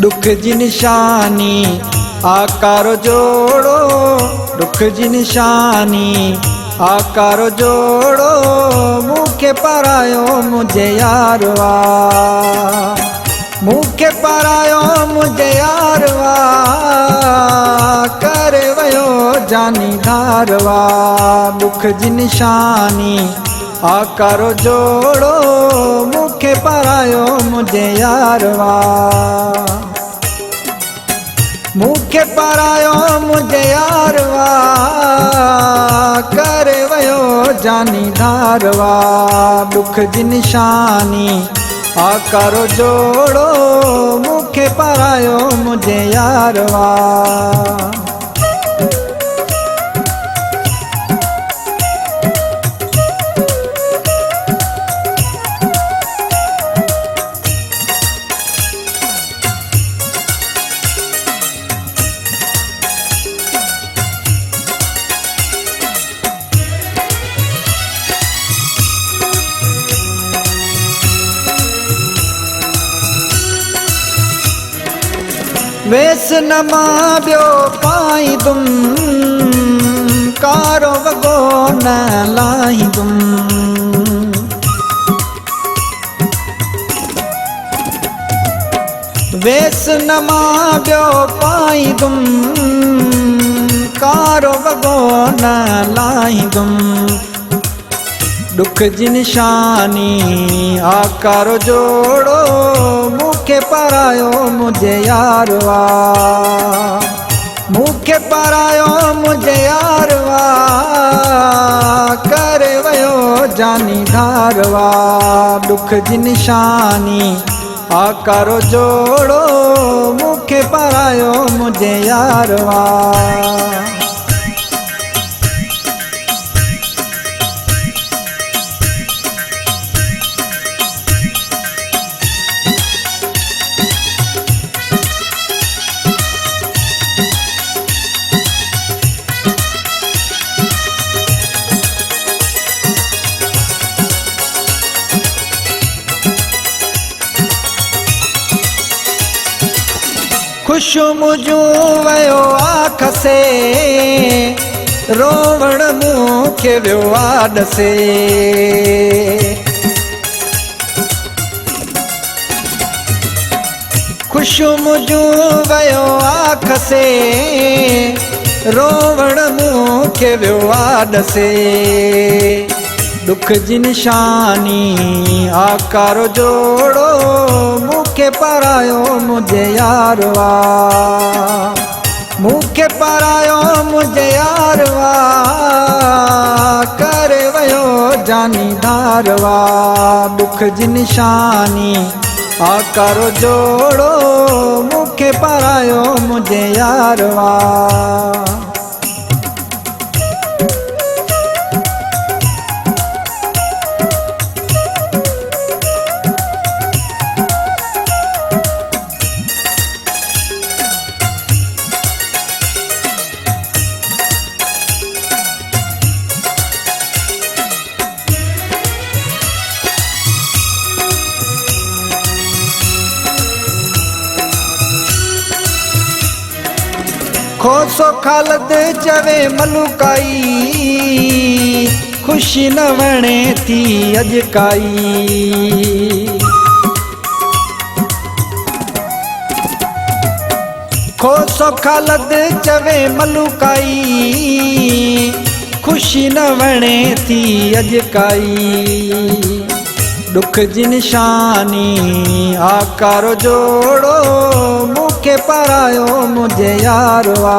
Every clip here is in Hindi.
दुख जी निशानी आकारो जोड़ो, दुख जी निशानी आकारो जोड़ो, मुखे परायो मुझे यारवा, मुखे परायो मुझे यारवा, करे वयो जानी धारवा। दुख जी निशानी आकारो जोड़ो, मुखे परायो मुझे यारवा, मुखे परायो मुझे यारवा, करे वयो जानी धारवा। दुख जी निशानी आकारो जोड़ो, मुखे परायो मुझे यारवा। वेस नमा ब्यो पाई दुम, कारो वगो न लाई दुम। वेस नमा ब्यो पाई दुम, कारो वगो न लाई दुम। दुख जी निशानी आकारो जोड़ो, मुखे परायो मुझे यारवा, मुखे परायो मुझे यारवा, करे वयो जानी धारवा। दुख जी निशानी आकारो जोड़ो, मुखे परायो मुझे यारवा। खुश मुझू वयो आँख से, रोवण मुखे व्यो आड से। खुश मुझू वयो आँख से, रोवण मुखे व्यो आड से। दुख जी निशानी आकारो जोड़ो, मुखे परायो मुझे यारवा, मुखे परायो मुझे यारवा, करे वयो जानी धारवा। दुख जी निशानी आकारो जोड़ो, मुखे परायो मुझे यारवा। खोसो खालद चवे मलुकाई, खुशी न वणे थी अजकाई। खोसो खालद चवे मलुकाई, खुशी न वणे थी अजकाई। दुख जी निशानी आकारो जोड़ो, मुखे परायो मुझे यारवा,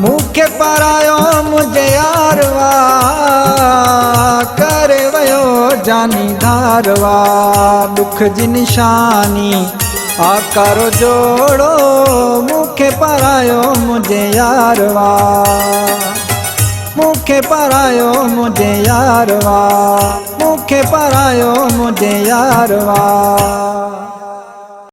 मुखे परायो मुझे यारवा, करे वयो जानी धारवा। दुख जी निशानी आकारो जोड़ो, मुखे परायो मुझे यारवा, मुखे परायो मुझे यारवा, मुखे परायो मुझे यारवा।